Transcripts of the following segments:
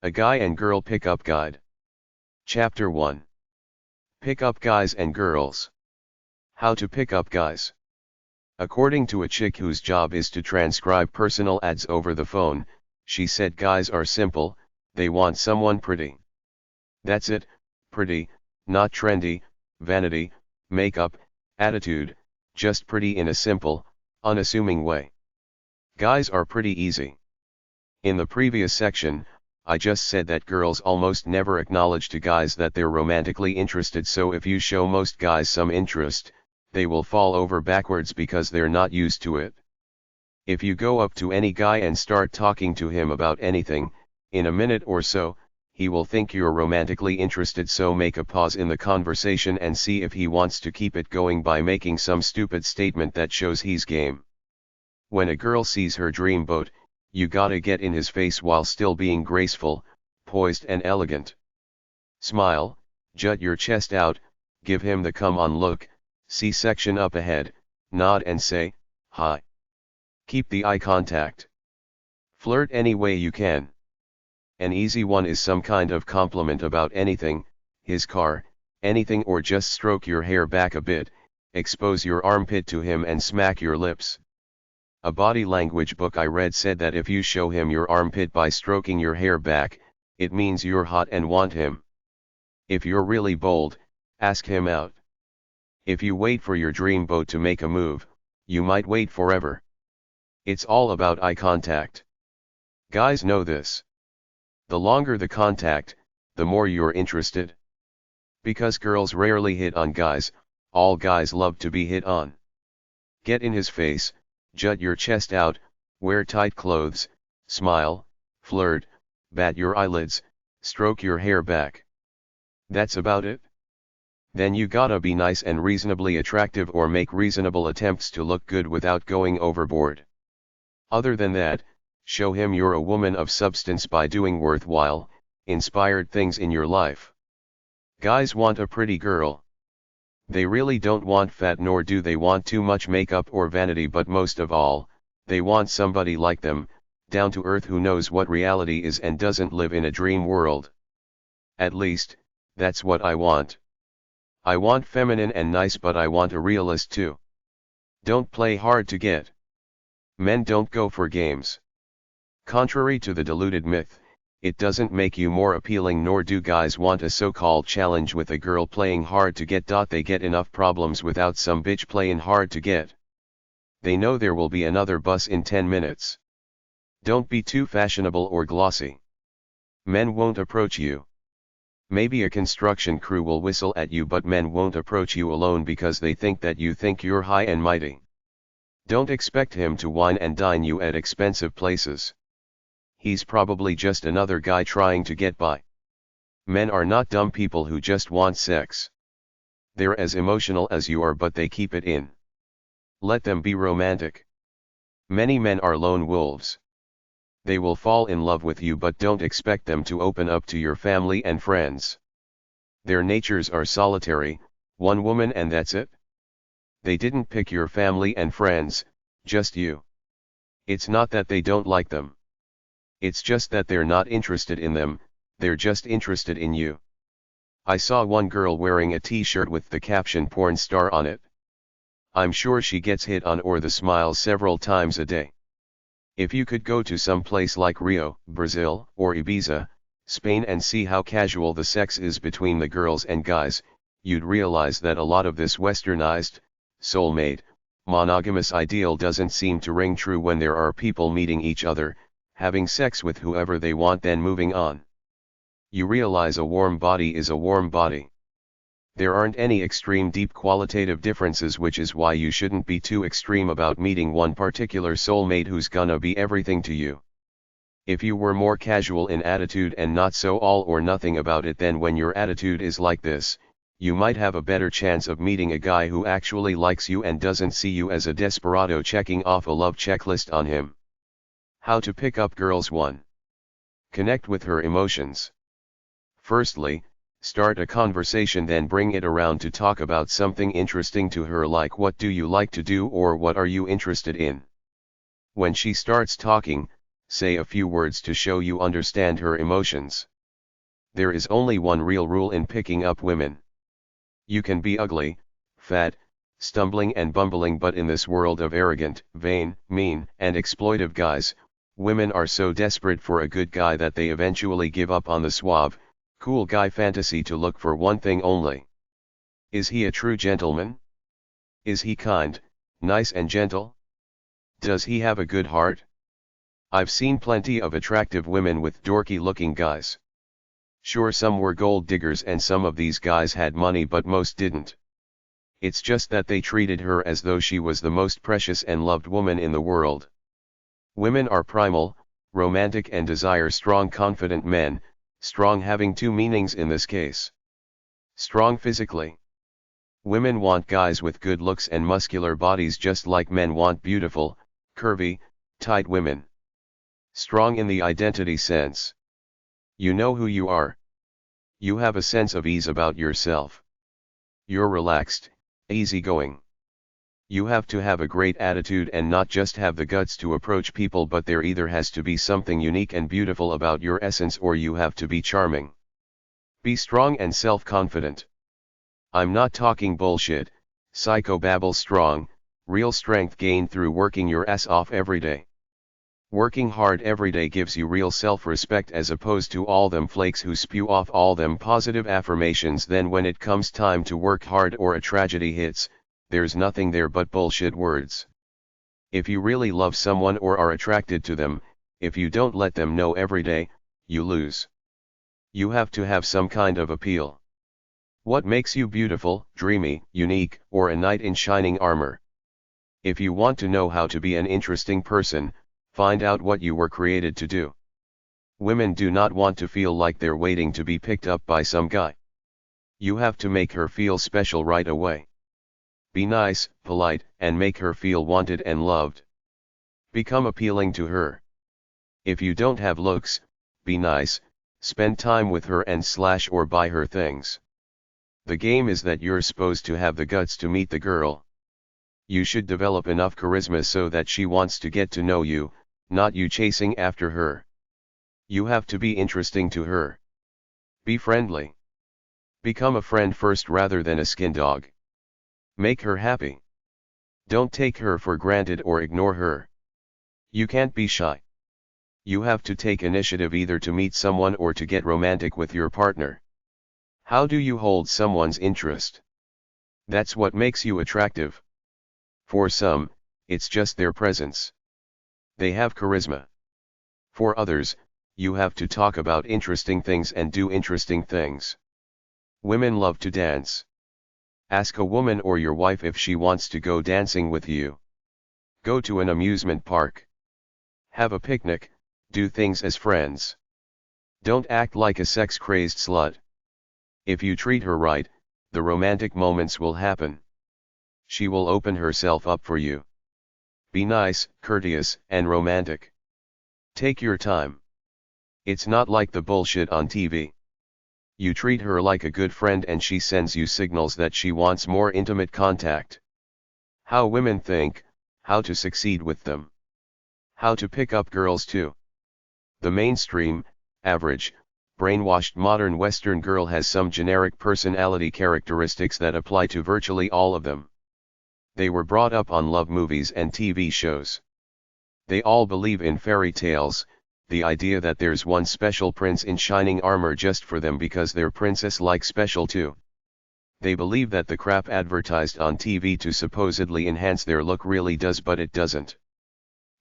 A Guy and Girl Pickup Guide. Chapter 1. Pick up guys and girls. How to pick up guys. According to a chick whose job is to transcribe personal ads over the phone, she said guys are simple, they want someone pretty. That's it, pretty, not trendy, vanity, makeup, attitude, just pretty in a simple, unassuming way. Guys are pretty easy. In the previous section, I just said that girls almost never acknowledge to guys that they're romantically interested, so if you show most guys some interest, they will fall over backwards because they're not used to it. If you go up to any guy and start talking to him about anything, in a minute or so, he will think you're romantically interested, so make a pause in the conversation and see if he wants to keep it going by making some stupid statement that shows he's game. When a girl sees her dream boat, you gotta get in his face while still being graceful, poised and elegant. Smile, jut your chest out, give him the come on look, C-section up ahead, nod and say, hi. Keep the eye contact. Flirt any way you can. An easy one is some kind of compliment about anything, his car, anything, or just stroke your hair back a bit, expose your armpit to him and smack your lips. A body language book I read said that if you show him your armpit by stroking your hair back, it means you're hot and want him. If you're really bold, ask him out. If you wait for your dream boat to make a move, you might wait forever. It's all about eye contact. Guys know this. The longer the contact, the more you're interested. Because girls rarely hit on guys, all guys love to be hit on. Get in his face, jut your chest out, wear tight clothes, smile, flirt, bat your eyelids, stroke your hair back. That's about it. Then you gotta be nice and reasonably attractive, or make reasonable attempts to look good without going overboard. Other than that, show him you're a woman of substance by doing worthwhile, inspired things in your life. Guys want a pretty girl. They really don't want fat, nor do they want too much makeup or vanity, but most of all, they want somebody like them, down to earth, who knows what reality is and doesn't live in a dream world. At least, that's what I want. I want feminine and nice, but I want a realist too. Don't play hard to get. Men don't go for games. Contrary to the deluded myth, it doesn't make you more appealing, nor do guys want a so-called challenge with a girl playing hard to get. They get enough problems without some bitch playing hard to get. They know there will be another bus in 10 minutes. Don't be too fashionable or glossy. Men won't approach you. Maybe a construction crew will whistle at you, but men won't approach you alone because they think that you think you're high and mighty. Don't expect him to wine and dine you at expensive places. He's probably just another guy trying to get by. Men are not dumb people who just want sex. They're as emotional as you are, but they keep it in. Let them be romantic. Many men are lone wolves. They will fall in love with you, but don't expect them to open up to your family and friends. Their natures are solitary, one woman and that's it. They didn't pick your family and friends, just you. It's not that they don't like them. It's just that they're not interested in them, they're just interested in you. I saw one girl wearing a t-shirt with the caption "porn star" on it. I'm sure she gets hit on or the smiles several times a day. If you could go to some place like Rio, Brazil, or Ibiza, Spain, and see how casual the sex is between the girls and guys, you'd realize that a lot of this westernized, soulmate, monogamous ideal doesn't seem to ring true when there are people meeting each other, having sex with whoever they want, then moving on. You realize a warm body is a warm body. There aren't any extreme deep qualitative differences, which is why you shouldn't be too extreme about meeting one particular soulmate who's gonna be everything to you. If you were more casual in attitude and not so all or nothing about it, then when your attitude is like this, you might have a better chance of meeting a guy who actually likes you and doesn't see you as a desperado checking off a love checklist on him. How to pick up girls. 1. Connect with her emotions. Firstly, start a conversation, then bring it around to talk about something interesting to her, like what do you like to do or what are you interested in. When she starts talking, say a few words to show you understand her emotions. There is only one real rule in picking up women. You can be ugly, fat, stumbling and bumbling, but in this world of arrogant, vain, mean, and exploitive guys, women are so desperate for a good guy that they eventually give up on the suave, cool guy fantasy to look for one thing only. Is he a true gentleman? Is he kind, nice and gentle? Does he have a good heart? I've seen plenty of attractive women with dorky-looking guys. Sure, some were gold diggers and some of these guys had money, but most didn't. It's just that they treated her as though she was the most precious and loved woman in the world. Women are primal, romantic and desire strong, confident men, strong having two meanings in this case. Strong physically. Women want guys with good looks and muscular bodies just like men want beautiful, curvy, tight women. Strong in the identity sense. You know who you are. You have a sense of ease about yourself. You're relaxed, easygoing. You have to have a great attitude and not just have the guts to approach people, but there either has to be something unique and beautiful about your essence or you have to be charming. Be strong and self-confident. I'm not talking bullshit, psychobabble strong, real strength gained through working your ass off every day. Working hard every day gives you real self-respect as opposed to all them flakes who spew off all them positive affirmations, then when it comes time to work hard or a tragedy hits, there's nothing there but bullshit words. If you really love someone or are attracted to them, if you don't let them know every day, you lose. You have to have some kind of appeal. What makes you beautiful, dreamy, unique, or a knight in shining armor? If you want to know how to be an interesting person, find out what you were created to do. Women do not want to feel like they're waiting to be picked up by some guy. You have to make her feel special right away. Be nice, polite, and make her feel wanted and loved. Become appealing to her. If you don't have looks, be nice, spend time with her and / or buy her things. The game is that you're supposed to have the guts to meet the girl. You should develop enough charisma so that she wants to get to know you, not you chasing after her. You have to be interesting to her. Be friendly. Become a friend first rather than a skin dog. Make her happy. Don't take her for granted or ignore her. You can't be shy. You have to take initiative either to meet someone or to get romantic with your partner. How do you hold someone's interest? That's what makes you attractive. For some, it's just their presence. They have charisma. For others, you have to talk about interesting things and do interesting things. Women love to dance. Ask a woman or your wife if she wants to go dancing with you. Go to an amusement park. Have a picnic, do things as friends. Don't act like a sex-crazed slut. If you treat her right, the romantic moments will happen. She will open herself up for you. Be nice, courteous, and romantic. Take your time. It's not like the bullshit on TV. You treat her like a good friend and she sends you signals that she wants more intimate contact. How women think, how to succeed with them. How to pick up girls too. The mainstream, average, brainwashed modern Western girl has some generic personality characteristics that apply to virtually all of them. They were brought up on love movies and TV shows. They all believe in fairy tales, the idea that there's one special prince in shining armor just for them because they're princess-like special too. They believe that the crap advertised on TV to supposedly enhance their look really does, but it doesn't.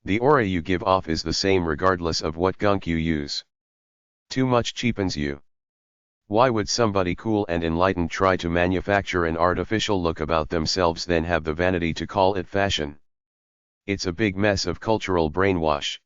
The aura you give off is the same regardless of what gunk you use. Too much cheapens you. Why would somebody cool and enlightened try to manufacture an artificial look about themselves then have the vanity to call it fashion? It's a big mess of cultural brainwash.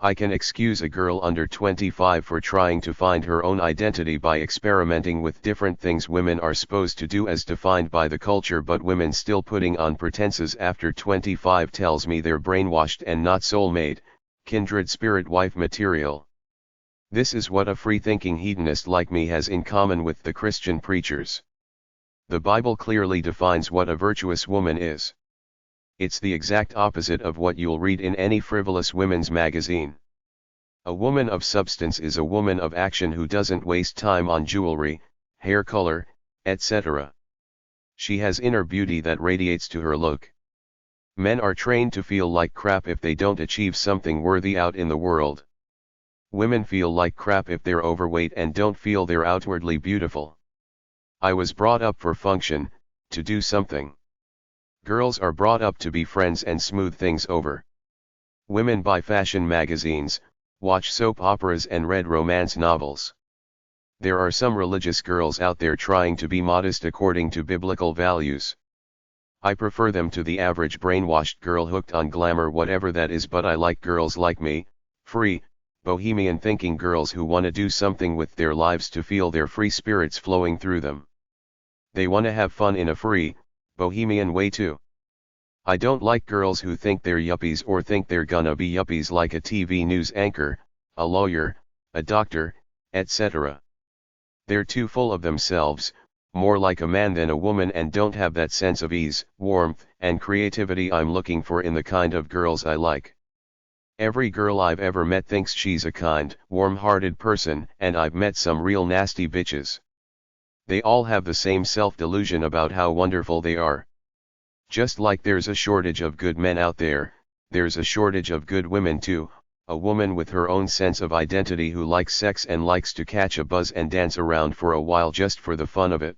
I can excuse a girl under 25 for trying to find her own identity by experimenting with different things women are supposed to do as defined by the culture, but women still putting on pretenses after 25 tells me they're brainwashed and not soulmate, kindred spirit wife material. This is what a free-thinking hedonist like me has in common with the Christian preachers. The Bible clearly defines what a virtuous woman is. It's the exact opposite of what you'll read in any frivolous women's magazine. A woman of substance is a woman of action who doesn't waste time on jewelry, hair color, etc. She has inner beauty that radiates to her look. Men are trained to feel like crap if they don't achieve something worthy out in the world. Women feel like crap if they're overweight and don't feel they're outwardly beautiful. I was brought up for function, to do something. Girls are brought up to be friends and smooth things over. Women buy fashion magazines, watch soap operas and read romance novels. There are some religious girls out there trying to be modest according to biblical values. I prefer them to the average brainwashed girl hooked on glamour, whatever that is, but I like girls like me, free, bohemian thinking girls who want to do something with their lives to feel their free spirits flowing through them. They want to have fun in a free, bohemian way too. I don't like girls who think they're yuppies or think they're gonna be yuppies like a TV news anchor, a lawyer, a doctor, etc. They're too full of themselves, more like a man than a woman, and don't have that sense of ease, warmth, and creativity I'm looking for in the kind of girls I like. Every girl I've ever met thinks she's a kind, warm-hearted person, and I've met some real nasty bitches. They all have the same self-delusion about how wonderful they are. Just like there's a shortage of good men out there, there's a shortage of good women too, a woman with her own sense of identity who likes sex and likes to catch a buzz and dance around for a while just for the fun of it.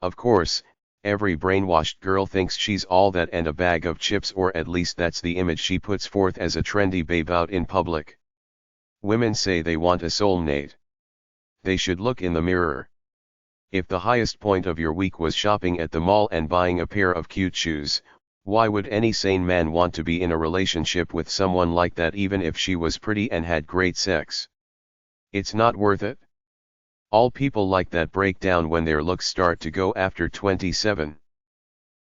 Of course, every brainwashed girl thinks she's all that and a bag of chips, or at least that's the image she puts forth as a trendy babe out in public. Women say they want a soulmate. They should look in the mirror. If the highest point of your week was shopping at the mall and buying a pair of cute shoes, why would any sane man want to be in a relationship with someone like that, even if she was pretty and had great sex? It's not worth it. All people like that break down when their looks start to go after 27.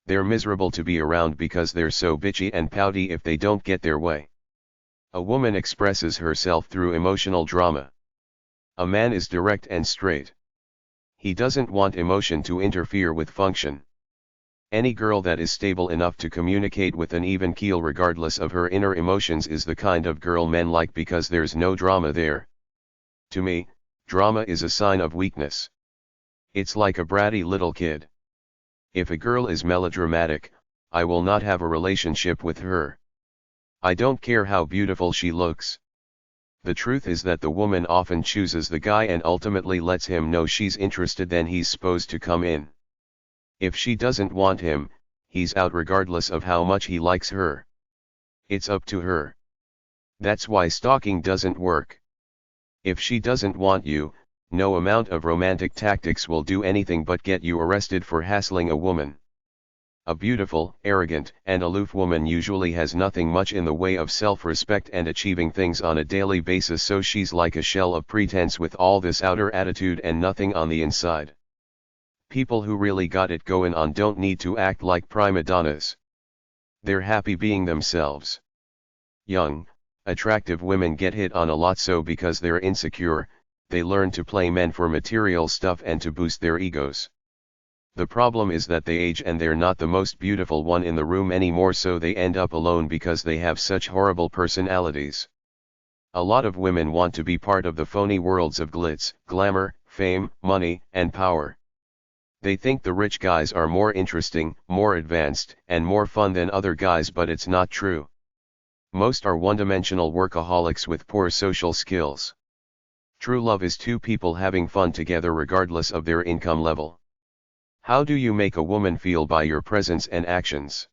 They're miserable to be around because they're so bitchy and pouty if they don't get their way. A woman expresses herself through emotional drama. A man is direct and straight. He doesn't want emotion to interfere with function. Any girl that is stable enough to communicate with an even keel regardless of her inner emotions is the kind of girl men like, because there's no drama there. To me, drama is a sign of weakness. It's like a bratty little kid. If a girl is melodramatic, I will not have a relationship with her. I don't care how beautiful she looks. The truth is that the woman often chooses the guy and ultimately lets him know she's interested, then he's supposed to come in. If she doesn't want him, he's out regardless of how much he likes her. It's up to her. That's why stalking doesn't work. If she doesn't want you, no amount of romantic tactics will do anything but get you arrested for hassling a woman. A beautiful, arrogant, and aloof woman usually has nothing much in the way of self-respect and achieving things on a daily basis, so she's like a shell of pretense with all this outer attitude and nothing on the inside. People who really got it going on don't need to act like prima donnas. They're happy being themselves. Young, attractive women get hit on a lot, so because they're insecure, they learn to play men for material stuff and to boost their egos. The problem is that they age and they're not the most beautiful one in the room anymore, so they end up alone because they have such horrible personalities. A lot of women want to be part of the phony worlds of glitz, glamour, fame, money, and power. They think the rich guys are more interesting, more advanced, and more fun than other guys, but it's not true. Most are one-dimensional workaholics with poor social skills. True love is two people having fun together regardless of their income level. How do you make a woman feel? By your presence and actions.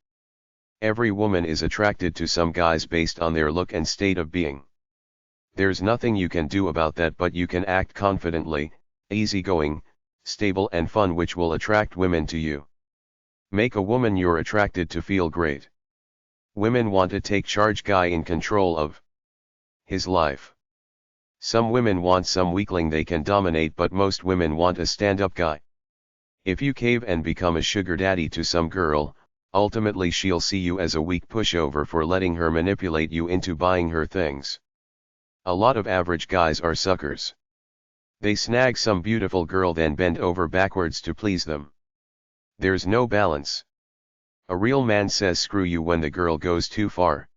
Every woman is attracted to some guys based on their look and state of being. There's nothing you can do about that, but you can act confidently, easygoing, stable and fun, which will attract women to you. Make a woman you're attracted to feel great. Women want a take charge guy in control of his life. Some women want some weakling they can dominate, but most women want a stand-up guy. If you cave and become a sugar daddy to some girl, ultimately she'll see you as a weak pushover for letting her manipulate you into buying her things. A lot of average guys are suckers. They snag some beautiful girl then bend over backwards to please them. There's no balance. A real man says screw you when the girl goes too far.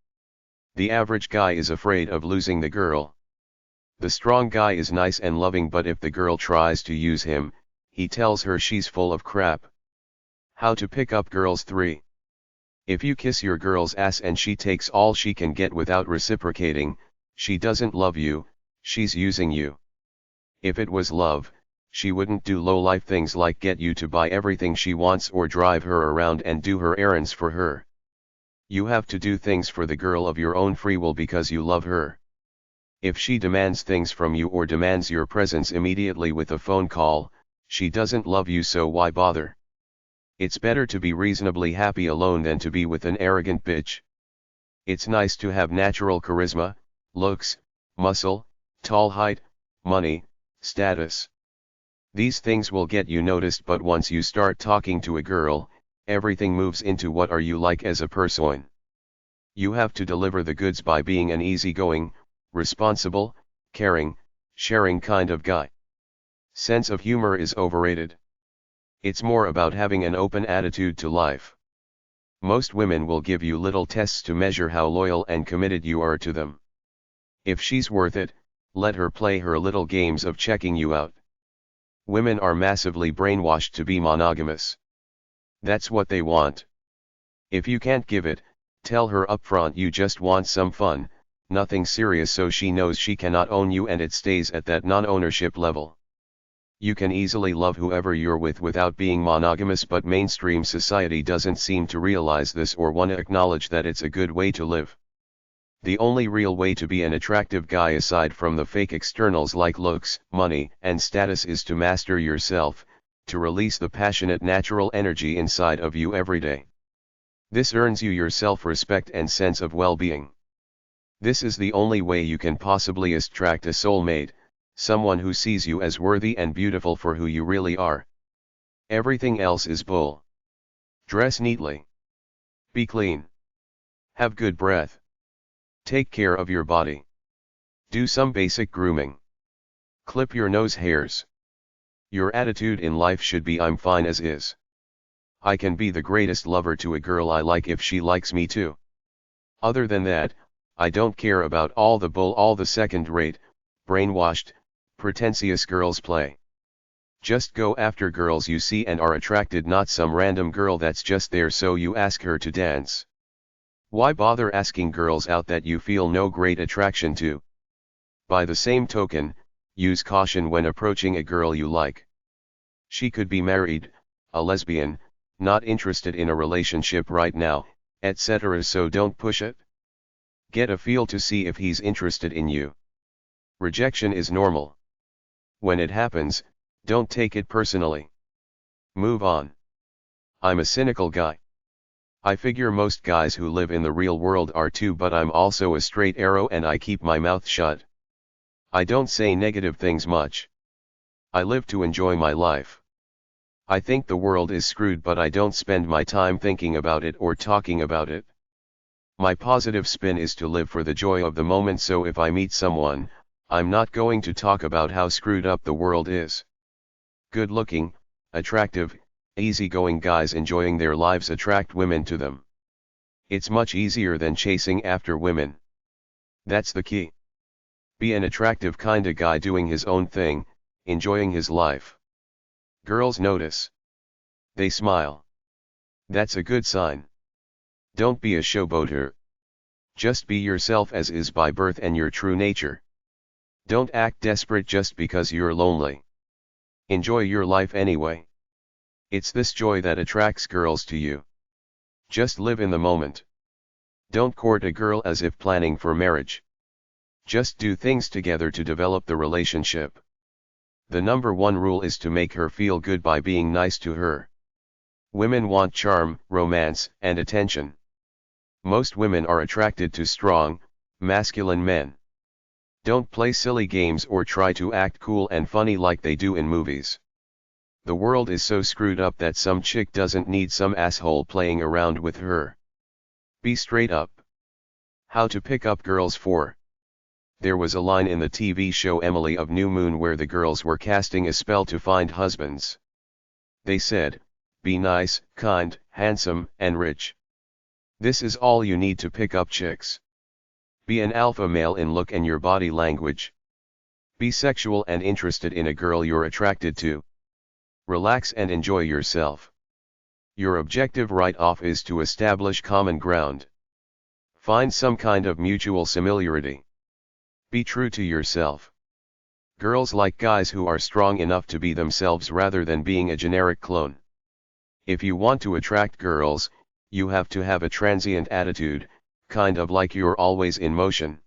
The average guy is afraid of losing the girl. The strong guy is nice and loving, but if the girl tries to use him, he tells her she's full of crap. How to pick up girls 3. If you kiss your girl's ass and she takes all she can get without reciprocating, she doesn't love you, she's using you. If it was love, she wouldn't do low-life things like get you to buy everything she wants or drive her around and do her errands for her. You have to do things for the girl of your own free will because you love her. If she demands things from you or demands your presence immediately with a phone call, she doesn't love you, so why bother? It's better to be reasonably happy alone than to be with an arrogant bitch. It's nice to have natural charisma, looks, muscle, tall height, money, status. These things will get you noticed, but once you start talking to a girl, everything moves into what are you like as a person. You have to deliver the goods by being an easygoing, responsible, caring, sharing kind of guy. Sense of humor is overrated. It's more about having an open attitude to life. Most women will give you little tests to measure how loyal and committed you are to them. If she's worth it, let her play her little games of checking you out. Women are massively brainwashed to be monogamous. That's what they want. If you can't give it, tell her upfront you just want some fun, nothing serious, so she knows she cannot own you and it stays at that non-ownership level. You can easily love whoever you're with without being monogamous, but mainstream society doesn't seem to realize this or want to acknowledge that it's a good way to live. The only real way to be an attractive guy aside from the fake externals like looks, money, and status is to master yourself, to release the passionate natural energy inside of you every day. This earns you your self-respect and sense of well-being. This is the only way you can possibly attract a soulmate, someone who sees you as worthy and beautiful for who you really are. Everything else is bull. Dress neatly. Be clean. Have good breath. Take care of your body. Do some basic grooming. Clip your nose hairs. Your attitude in life should be I'm fine as is. I can be the greatest lover to a girl I like if she likes me too. Other than that, I don't care about all the bull all the second-rate, brainwashed, pretentious girls play. Just go after girls you see and are attracted, not some random girl that's just there so you ask her to dance. Why bother asking girls out that you feel no great attraction to? By the same token, use caution when approaching a girl you like. She could be married, a lesbian, not interested in a relationship right now, etc., so don't push it. Get a feel to see if he's interested in you. Rejection is normal. When it happens, don't take it personally. Move on. I'm a cynical guy. I figure most guys who live in the real world are too, but I'm also a straight arrow and I keep my mouth shut. I don't say negative things much. I live to enjoy my life. I think the world is screwed, but I don't spend my time thinking about it or talking about it. My positive spin is to live for the joy of the moment, so if I meet someone, I'm not going to talk about how screwed up the world is. Good-looking, attractive, easygoing guys enjoying their lives attract women to them. It's much easier than chasing after women. That's the key. Be an attractive kinda guy doing his own thing, enjoying his life. Girls notice. They smile. That's a good sign. Don't be a showboater. Just be yourself as is by birth and your true nature. Don't act desperate just because you're lonely. Enjoy your life anyway. It's this joy that attracts girls to you. Just live in the moment. Don't court a girl as if planning for marriage. Just do things together to develop the relationship. The number one rule is to make her feel good by being nice to her. Women want charm, romance, and attention. Most women are attracted to strong, masculine men. Don't play silly games or try to act cool and funny like they do in movies. The world is so screwed up that some chick doesn't need some asshole playing around with her. Be straight up. How to pick up girls 4. There was a line in the TV show Emily of New Moon where the girls were casting a spell to find husbands. They said, be nice, kind, handsome, and rich. This is all you need to pick up chicks. Be an alpha male in look and your body language. Be sexual and interested in a girl you're attracted to. Relax and enjoy yourself. Your objective right off is to establish common ground. Find some kind of mutual similarity. Be true to yourself. Girls like guys who are strong enough to be themselves rather than being a generic clone. If you want to attract girls, you have to have a transient attitude, kind of like you're always in motion.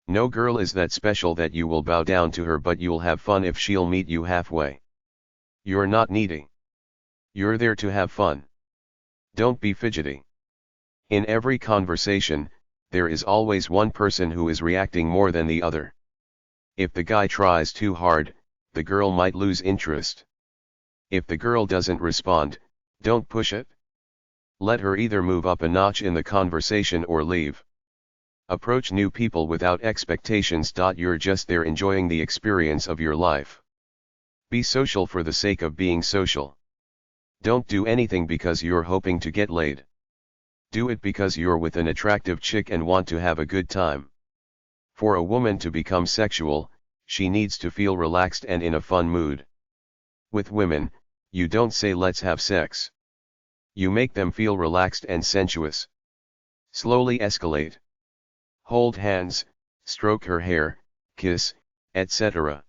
No girl is that special that you will bow down to her, but you'll have fun if she'll meet you halfway. You're not needy. You're there to have fun. Don't be fidgety. In every conversation, there is always one person who is reacting more than the other. If the guy tries too hard, the girl might lose interest. If the girl doesn't respond, don't push it. Let her either move up a notch in the conversation or leave. Approach new people without expectations. You're just there enjoying the experience of your life. Be social for the sake of being social. Don't do anything because you're hoping to get laid. Do it because you're with an attractive chick and want to have a good time. For a woman to become sexual, she needs to feel relaxed and in a fun mood. With women, you don't say let's have sex. You make them feel relaxed and sensuous. Slowly escalate. Hold hands, stroke her hair, kiss, etc.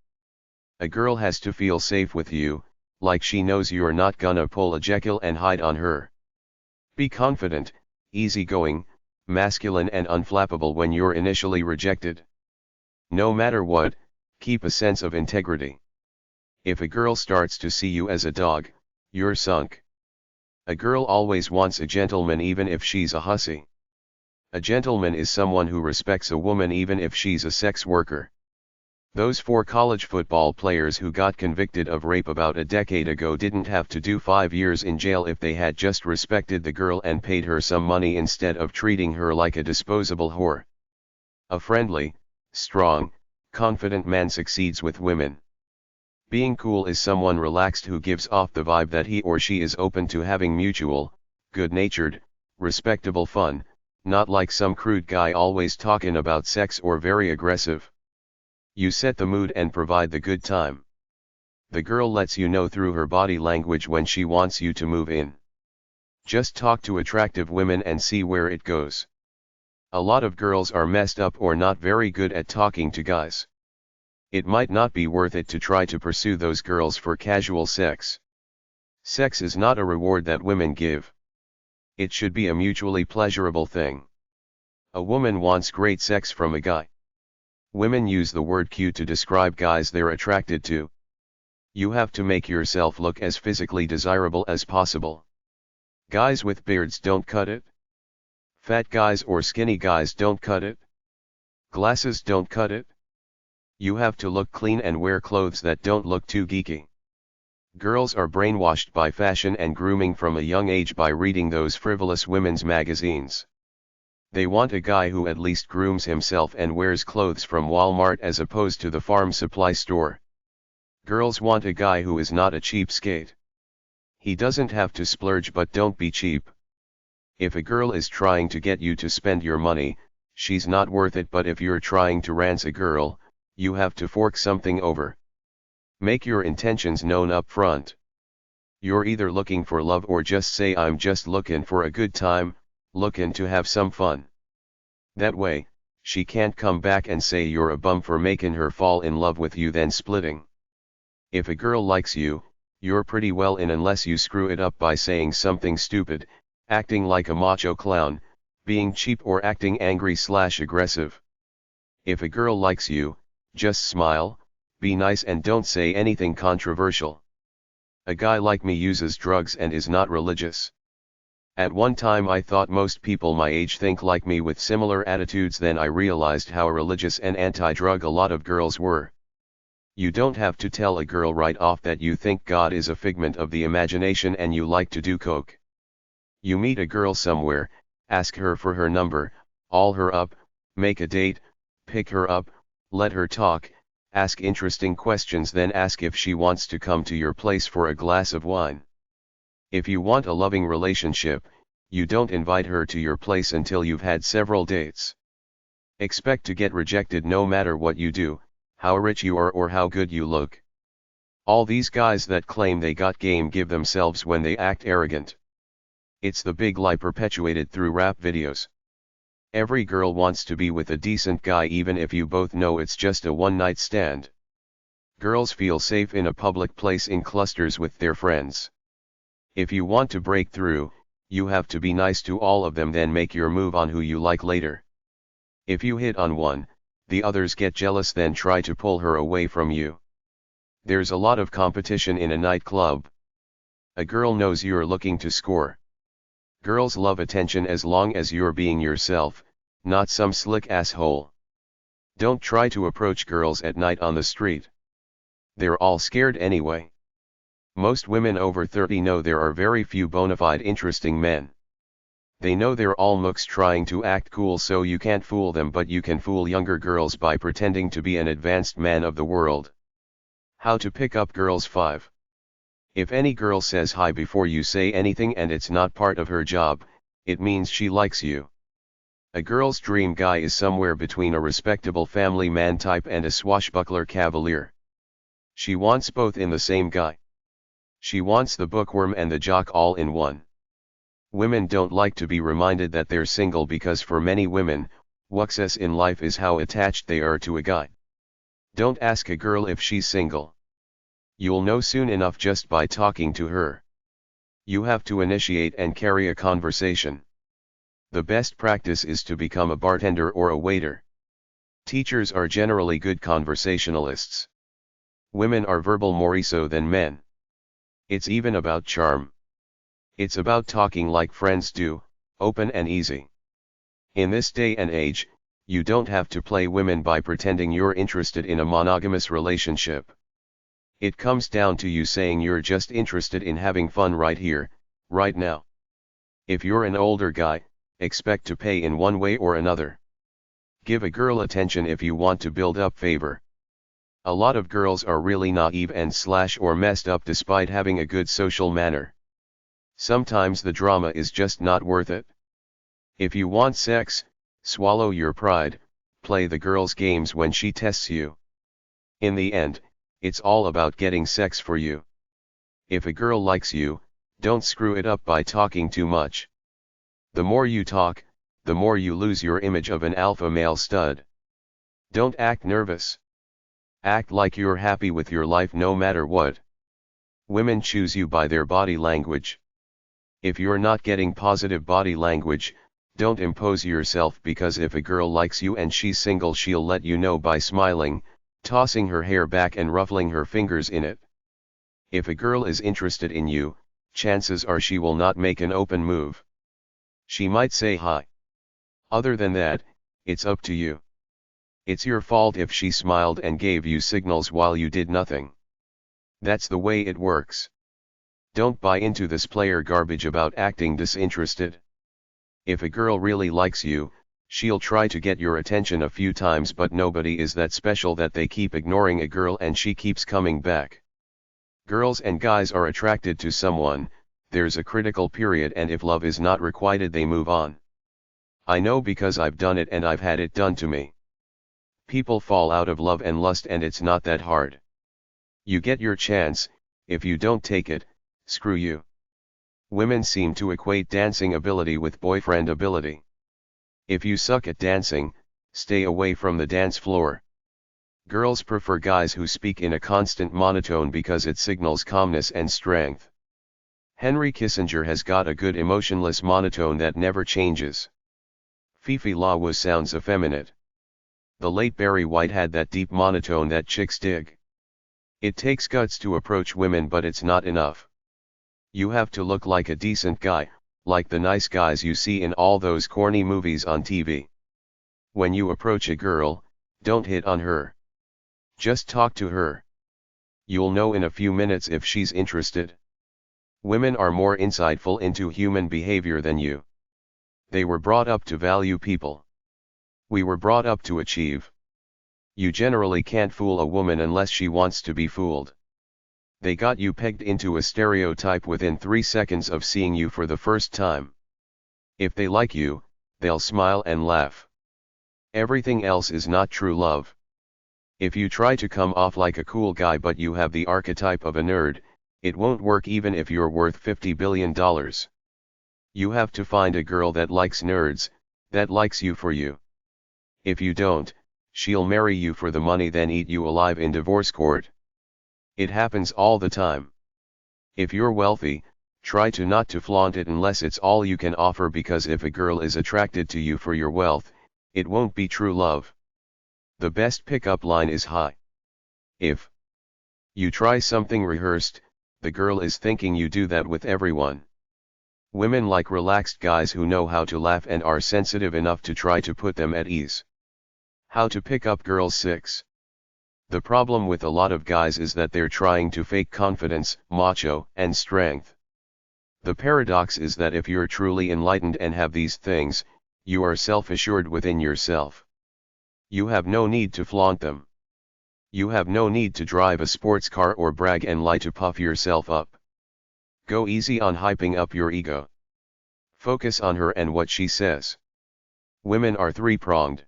A girl has to feel safe with you, like she knows you're not gonna pull a Jekyll and Hyde on her. Be confident, easygoing, masculine and unflappable when you're initially rejected. No matter what, keep a sense of integrity. If a girl starts to see you as a dog, you're sunk. A girl always wants a gentleman even if she's a hussy. A gentleman is someone who respects a woman even if she's a sex worker. Those 4 college football players who got convicted of rape about a decade ago didn't have to do 5 years in jail if they had just respected the girl and paid her some money instead of treating her like a disposable whore. A friendly, strong, confident man succeeds with women. Being cool is someone relaxed who gives off the vibe that he or she is open to having mutual, good-natured, respectable fun, not like some crude guy always talking about sex or very aggressive. You set the mood and provide the good time. The girl lets you know through her body language when she wants you to move in. Just talk to attractive women and see where it goes. A lot of girls are messed up or not very good at talking to guys. It might not be worth it to try to pursue those girls for casual sex. Sex is not a reward that women give. It should be a mutually pleasurable thing. A woman wants great sex from a guy. Women use the word cute to describe guys they're attracted to. You have to make yourself look as physically desirable as possible. Guys with beards don't cut it. Fat guys or skinny guys don't cut it. Glasses don't cut it. You have to look clean and wear clothes that don't look too geeky. Girls are brainwashed by fashion and grooming from a young age by reading those frivolous women's magazines. They want a guy who at least grooms himself and wears clothes from Walmart as opposed to the farm supply store. Girls want a guy who is not a cheapskate. He doesn't have to splurge, but don't be cheap. If a girl is trying to get you to spend your money, she's not worth it, but if you're trying to rance a girl, you have to fork something over. Make your intentions known up front. You're either looking for love or just say I'm just looking for a good time, looking to have some fun. That way, she can't come back and say you're a bum for making her fall in love with you then splitting. If a girl likes you, you're pretty well in unless you screw it up by saying something stupid, acting like a macho clown, being cheap or acting angry/aggressive. If a girl likes you, just smile, be nice and don't say anything controversial. A guy like me uses drugs and is not religious. At one time I thought most people my age think like me with similar attitudes, then I realized how religious and anti-drug a lot of girls were. You don't have to tell a girl right off that you think God is a figment of the imagination and you like to do coke. You meet a girl somewhere, ask her for her number, call her up, make a date, pick her up, let her talk, ask interesting questions, then ask if she wants to come to your place for a glass of wine. If you want a loving relationship, you don't invite her to your place until you've had several dates. Expect to get rejected no matter what you do, how rich you are or how good you look. All these guys that claim they got game give themselves when they act arrogant. It's the big lie perpetuated through rap videos. Every girl wants to be with a decent guy even if you both know it's just a one-night stand. Girls feel safe in a public place in clusters with their friends. If you want to break through, you have to be nice to all of them, then make your move on who you like later. If you hit on one, the others get jealous, then try to pull her away from you. There's a lot of competition in a nightclub. A girl knows you're looking to score. Girls love attention as long as you're being yourself, not some slick asshole. Don't try to approach girls at night on the street. They're all scared anyway. Most women over 30 know there are very few bona fide interesting men. They know they're all mooks trying to act cool, so you can't fool them, but you can fool younger girls by pretending to be an advanced man of the world. How to pick up girls. 5. If any girl says hi before you say anything and it's not part of her job, it means she likes you. A girl's dream guy is somewhere between a respectable family man type and a swashbuckler cavalier. She wants both in the same guy. She wants the bookworm and the jock all in one. Women don't like to be reminded that they're single because for many women, success in life is how attached they are to a guy. Don't ask a girl if she's single. You'll know soon enough just by talking to her. You have to initiate and carry a conversation. The best practice is to become a bartender or a waiter. Teachers are generally good conversationalists. Women are verbal more so than men. It's even about charm. It's about talking like friends do, open and easy. In this day and age, you don't have to play women by pretending you're interested in a monogamous relationship. It comes down to you saying you're just interested in having fun right here, right now. If you're an older guy, expect to pay in one way or another. Give a girl attention if you want to build up favor. A lot of girls are really naive and or messed up despite having a good social manner. Sometimes the drama is just not worth it. If you want sex, swallow your pride, play the girl's games when she tests you. In the end, it's all about getting sex for you. If a girl likes you, don't screw it up by talking too much. The more you talk, the more you lose your image of an alpha male stud. Don't act nervous. Act like you're happy with your life no matter what. Women choose you by their body language. If you're not getting positive body language, don't impose yourself, because if a girl likes you and she's single, she'll let you know by smiling, tossing her hair back and ruffling her fingers in it. If a girl is interested in you, chances are she will not make an open move. She might say hi. Other than that, it's up to you. It's your fault if she smiled and gave you signals while you did nothing. That's the way it works. Don't buy into this player garbage about acting disinterested. If a girl really likes you, she'll try to get your attention a few times, but nobody is that special that they keep ignoring a girl and she keeps coming back. Girls and guys are attracted to someone, there's a critical period, and if love is not requited, they move on. I know because I've done it and I've had it done to me. People fall out of love and lust and it's not that hard. You get your chance, if you don't take it, screw you. Women seem to equate dancing ability with boyfriend ability. If you suck at dancing, stay away from the dance floor. Girls prefer guys who speak in a constant monotone because it signals calmness and strength. Henry Kissinger has got a good emotionless monotone that never changes. Fifi Lawless sounds effeminate. The late Barry White had that deep monotone that chicks dig. It takes guts to approach women, but it's not enough. You have to look like a decent guy, like the nice guys you see in all those corny movies on TV. When you approach a girl, don't hit on her. Just talk to her. You'll know in a few minutes if she's interested. Women are more insightful into human behavior than you. They were brought up to value people. We were brought up to achieve. You generally can't fool a woman unless she wants to be fooled. They got you pegged into a stereotype within 3 seconds of seeing you for the first time. If they like you, they'll smile and laugh. Everything else is not true love. If you try to come off like a cool guy but you have the archetype of a nerd, it won't work even if you're worth $50 billion. You have to find a girl that likes nerds, that likes you for you. If you don't, she'll marry you for the money then eat you alive in divorce court. It happens all the time. If you're wealthy, try to not to flaunt it unless it's all you can offer, because if a girl is attracted to you for your wealth, it won't be true love. The best pickup line is hi. If you try something rehearsed, the girl is thinking you do that with everyone. Women like relaxed guys who know how to laugh and are sensitive enough to try to put them at ease. How to pick up girls 6. The problem with a lot of guys is that they're trying to fake confidence, macho, and strength. The paradox is that if you're truly enlightened and have these things, you are self-assured within yourself. You have no need to flaunt them. You have no need to drive a sports car or brag and lie to puff yourself up. Go easy on hyping up your ego. Focus on her and what she says. Women are three-pronged.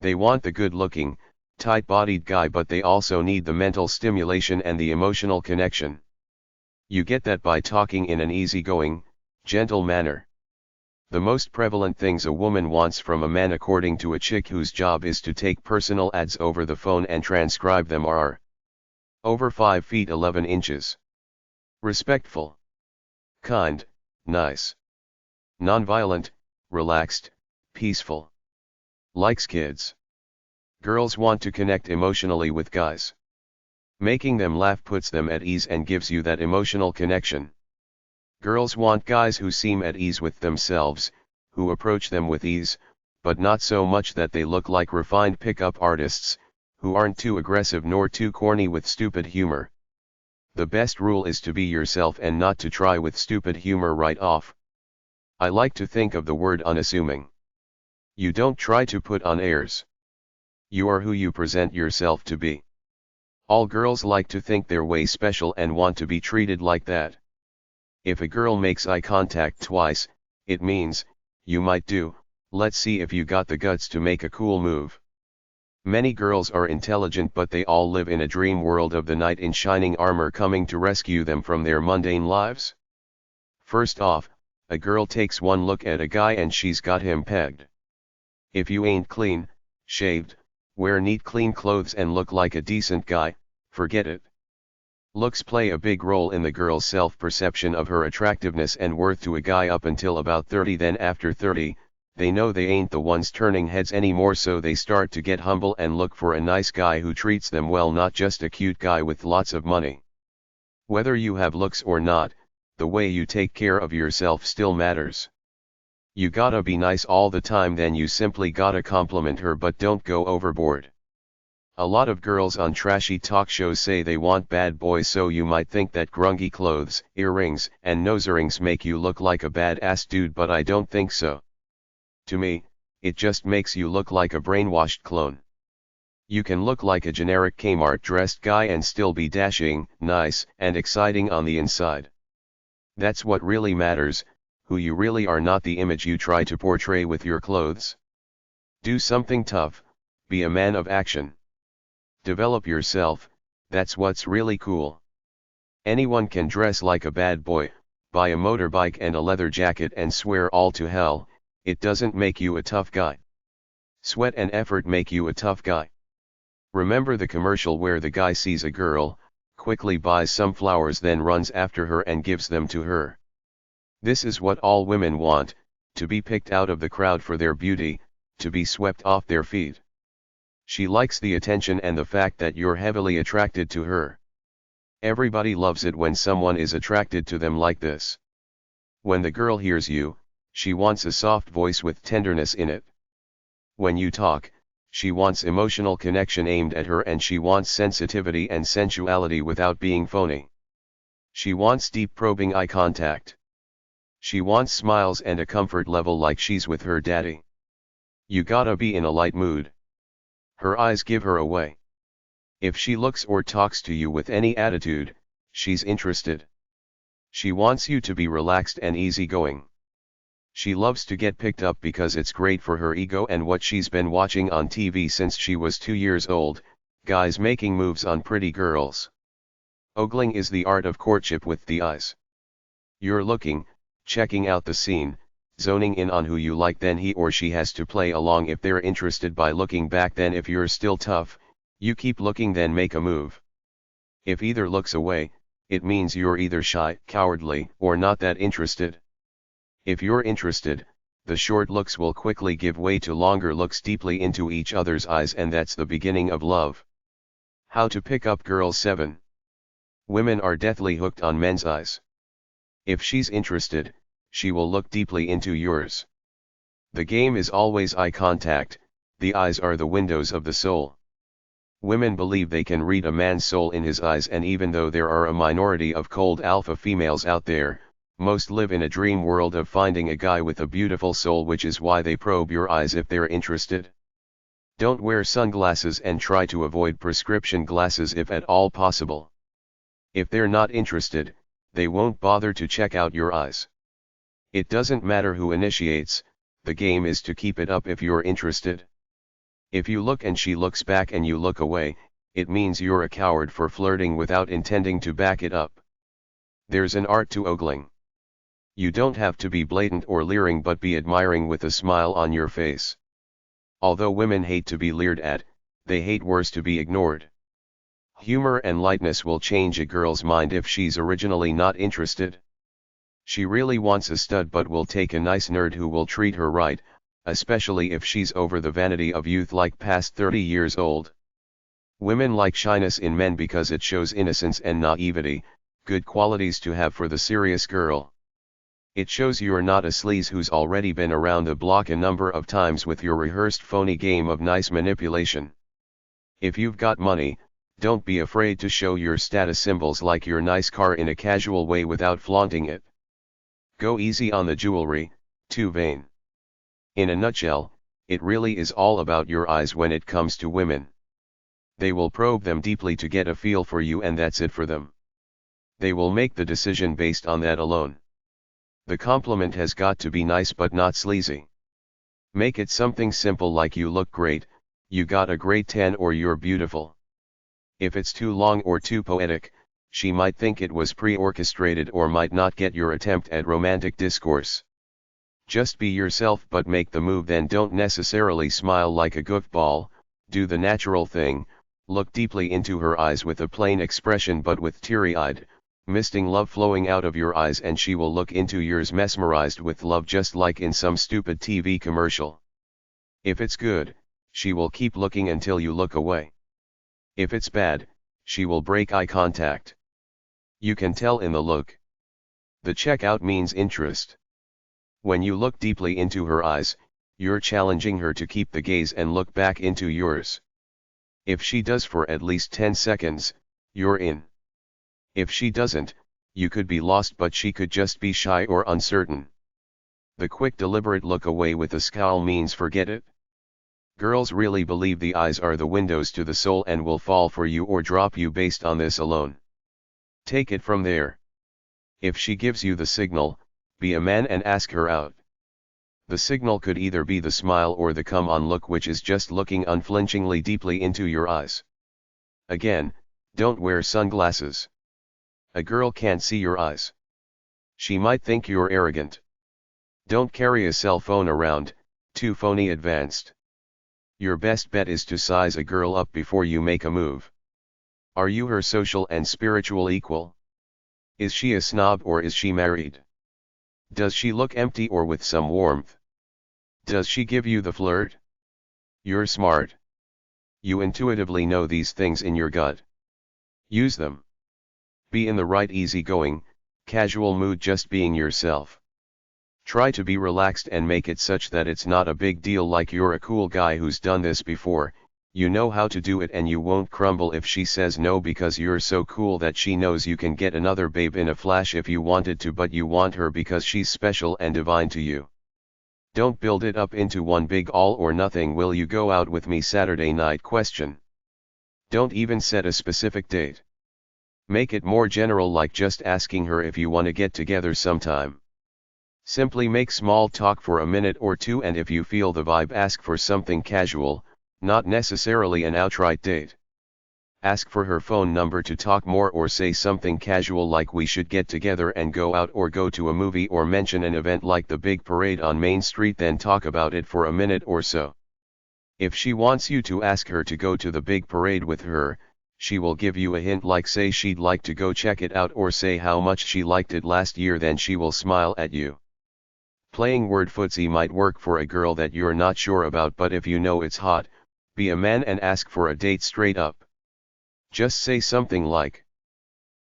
They want the good-looking, tight-bodied guy, but they also need the mental stimulation and the emotional connection. You get that by talking in an easygoing, gentle manner. The most prevalent things a woman wants from a man according to a chick whose job is to take personal ads over the phone and transcribe them are: over 5 feet 11 inches. Respectful. Kind, nice. Nonviolent, relaxed, peaceful. Likes kids. Girls want to connect emotionally with guys. Making them laugh puts them at ease and gives you that emotional connection. Girls want guys who seem at ease with themselves, who approach them with ease, but not so much that they look like refined pickup artists, who aren't too aggressive nor too corny with stupid humor. The best rule is to be yourself and not to try with stupid humor right off. I like to think of the word unassuming. You don't try to put on airs. You are who you present yourself to be. All girls like to think they're way special and want to be treated like that. If a girl makes eye contact twice, it means, you might do, let's see if you got the guts to make a cool move. Many girls are intelligent, but they all live in a dream world of the knight in shining armor coming to rescue them from their mundane lives. First off, a girl takes one look at a guy and she's got him pegged. If you ain't clean, shaved, wear neat clean clothes and look like a decent guy, forget it. Looks play a big role in the girl's self-perception of her attractiveness and worth to a guy up until about 30. Then after 30, they know they ain't the ones turning heads anymore, so they start to get humble and look for a nice guy who treats them well, not just a cute guy with lots of money. Whether you have looks or not, the way you take care of yourself still matters. You gotta be nice all the time, then you simply gotta compliment her, but don't go overboard. A lot of girls on trashy talk shows say they want bad boys, so you might think that grungy clothes, earrings, and nose rings make you look like a badass dude, but I don't think so. To me, it just makes you look like a brainwashed clone. You can look like a generic Kmart dressed guy and still be dashing, nice, and exciting on the inside. That's what really matters, who you really are, not the image you try to portray with your clothes. Do something tough, be a man of action. Develop yourself, that's what's really cool. Anyone can dress like a bad boy, buy a motorbike and a leather jacket and swear all to hell, it doesn't make you a tough guy. Sweat and effort make you a tough guy. Remember the commercial where the guy sees a girl, quickly buys some flowers, then runs after her and gives them to her. This is what all women want, to be picked out of the crowd for their beauty, to be swept off their feet. She likes the attention and the fact that you're heavily attracted to her. Everybody loves it when someone is attracted to them like this. When the girl hears you, she wants a soft voice with tenderness in it. When you talk, she wants emotional connection aimed at her, and she wants sensitivity and sensuality without being phony. She wants deep probing eye contact. She wants smiles and a comfort level like she's with her daddy. You gotta be in a light mood. Her eyes give her away. If she looks or talks to you with any attitude, she's interested. She wants you to be relaxed and easygoing. She loves to get picked up because it's great for her ego and what she's been watching on TV since she was 2 years old, Guys making moves on pretty girls. Ogling is the art of courtship with the eyes. You're looking, checking out the scene, zoning in on who you like, then he or she has to play along if they're interested by looking back, then if you're still tough, you keep looking, then make a move. If either looks away, it means you're either shy, cowardly, or not that interested. If you're interested, the short looks will quickly give way to longer looks deeply into each other's eyes, and that's the beginning of love. How to pick up girls. 7. Women are deathly hooked on men's eyes. If she's interested, she will look deeply into yours. The game is always eye contact. The eyes are the windows of the soul. Women believe they can read a man's soul in his eyes, and even though there are a minority of cold alpha females out there, most live in a dream world of finding a guy with a beautiful soul, which is why they probe your eyes if they're interested. Don't wear sunglasses and try to avoid prescription glasses if at all possible. If they're not interested, they won't bother to check out your eyes. It doesn't matter who initiates, the game is to keep it up if you're interested. If you look and she looks back and you look away, it means you're a coward for flirting without intending to back it up. There's an art to ogling. You don't have to be blatant or leering, but be admiring with a smile on your face. Although women hate to be leered at, they hate worse to be ignored. Humor and lightness will change a girl's mind if she's originally not interested. She really wants a stud but will take a nice nerd who will treat her right, especially if she's over the vanity of youth, like past 30 years old. Women like shyness in men because it shows innocence and naivety, good qualities to have for the serious girl. It shows you're not a sleaze who's already been around the block a number of times with your rehearsed phony game of nice manipulation. If you've got money, don't be afraid to show your status symbols like your nice car in a casual way without flaunting it. Go easy on the jewelry, too vain. In a nutshell, it really is all about your eyes when it comes to women. They will probe them deeply to get a feel for you, and that's it for them. They will make the decision based on that alone. The compliment has got to be nice but not sleazy. Make it something simple like "you look great," "you got a great tan," or "you're beautiful." If it's too long or too poetic, she might think it was pre-orchestrated or might not get your attempt at romantic discourse. Just be yourself but make the move, then don't necessarily smile like a goofball, do the natural thing, look deeply into her eyes with a plain expression but with teary-eyed, misting love flowing out of your eyes, and she will look into yours mesmerized with love, just like in some stupid TV commercial. If it's good, she will keep looking until you look away. If it's bad, she will break eye contact. You can tell in the look. The checkout means interest. When you look deeply into her eyes, you're challenging her to keep the gaze and look back into yours. If she does for at least 10 seconds, you're in. If she doesn't, you could be lost, but she could just be shy or uncertain. The quick deliberate look away with a scowl means forget it. Girls really believe the eyes are the windows to the soul and will fall for you or drop you based on this alone. Take it from there. If she gives you the signal, be a man and ask her out. The signal could either be the smile or the come on look, which is just looking unflinchingly deeply into your eyes. Again, don't wear sunglasses. A girl can't see your eyes. She might think you're arrogant. Don't carry a cell phone around, too phony advanced. Your best bet is to size a girl up before you make a move. Are you her social and spiritual equal? Is she a snob or is she married? Does she look empty or with some warmth? Does she give you the flirt? You're smart. You intuitively know these things in your gut. Use them. Be in the right easygoing, casual mood, just being yourself. Try to be relaxed and make it such that it's not a big deal, like you're a cool guy who's done this before, you know how to do it, and you won't crumble if she says no because you're so cool that she knows you can get another babe in a flash if you wanted to, but you want her because she's special and divine to you. Don't build it up into one big all or nothing "will you go out with me Saturday night?" question. Don't even set a specific date. Make it more general, like just asking her if you want to get together sometime. Simply make small talk for a minute or two, and if you feel the vibe, ask for something casual, not necessarily an outright date. Ask for her phone number to talk more, or say something casual like we should get together and go out or go to a movie, or mention an event like the big parade on Main Street, then talk about it for a minute or so. If she wants you to ask her to go to the big parade with her, she will give you a hint, like say she'd like to go check it out, or say how much she liked it last year, then she will smile at you. Playing word footsie might work for a girl that you're not sure about, but if you know it's hot, be a man and ask for a date straight up. Just say something like,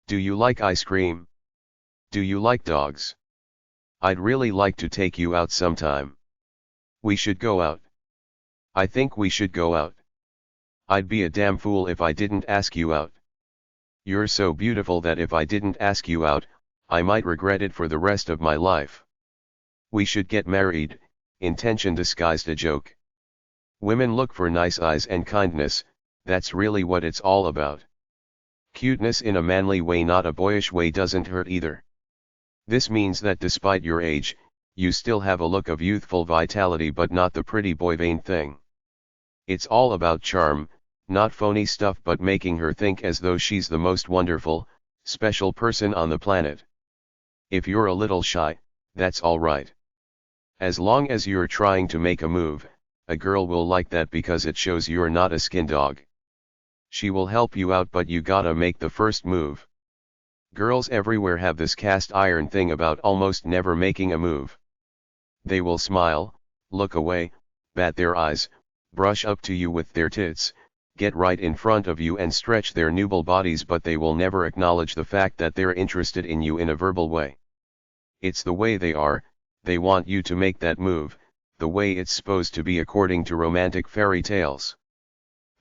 "Do you like ice cream? Do you like dogs? I'd really like to take you out sometime. We should go out. I think we should go out. I'd be a damn fool if I didn't ask you out. You're so beautiful that if I didn't ask you out, I might regret it for the rest of my life. We should get married," intention disguised a joke. Women look for nice eyes and kindness, that's really what it's all about. Cuteness in a manly way, not a boyish way, doesn't hurt either. This means that despite your age, you still have a look of youthful vitality, but not the pretty boy vain thing. It's all about charm, not phony stuff, but making her think as though she's the most wonderful, special person on the planet. If you're a little shy, that's alright. As long as you're trying to make a move, a girl will like that because it shows you're not a skin dog. She will help you out, but you gotta make the first move. Girls everywhere have this cast iron thing about almost never making a move. They will smile, look away, bat their eyes, brush up to you with their tits, get right in front of you and stretch their nubile bodies, but they will never acknowledge the fact that they're interested in you in a verbal way. It's the way they are, they want you to make that move, the way it's supposed to be according to romantic fairy tales.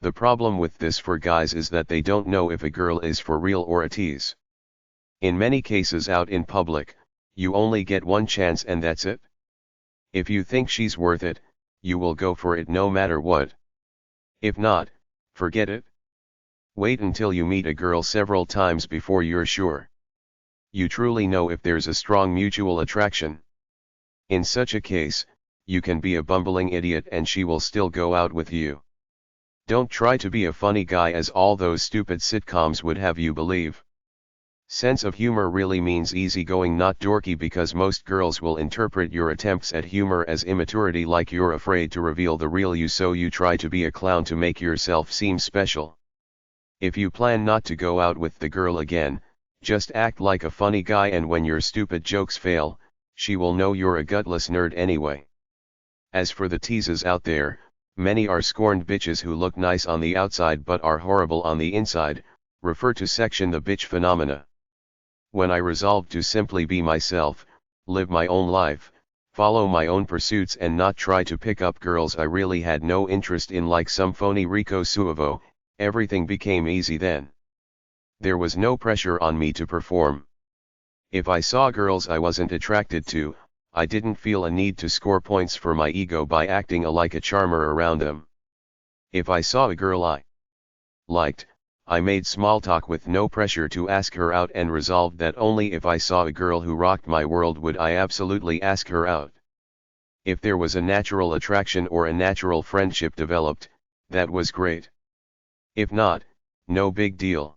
The problem with this for guys is that they don't know if a girl is for real or a tease. In many cases out in public, you only get one chance and that's it. If you think she's worth it, you will go for it no matter what. If not, forget it. Wait until you meet a girl several times before you're sure. You truly know if there's a strong mutual attraction. In such a case, you can be a bumbling idiot and she will still go out with you. Don't try to be a funny guy as all those stupid sitcoms would have you believe. Sense of humor really means easygoing, not dorky, because most girls will interpret your attempts at humor as immaturity, like you're afraid to reveal the real you, so you try to be a clown to make yourself seem special. If you plan not to go out with the girl again, just act like a funny guy, and when your stupid jokes fail, she will know you're a gutless nerd anyway. As for the teases out there, many are scorned bitches who look nice on the outside but are horrible on the inside. Refer to section The Bitch Phenomena. When I resolved to simply be myself, live my own life, follow my own pursuits and not try to pick up girls I really had no interest in, like some phony Rico Suavo, everything became easy then. There was no pressure on me to perform. If I saw girls I wasn't attracted to, I didn't feel a need to score points for my ego by acting like a charmer around them. If I saw a girl I liked, I made small talk with no pressure to ask her out, and resolved that only if I saw a girl who rocked my world would I absolutely ask her out. If there was a natural attraction or a natural friendship developed, that was great. If not, no big deal.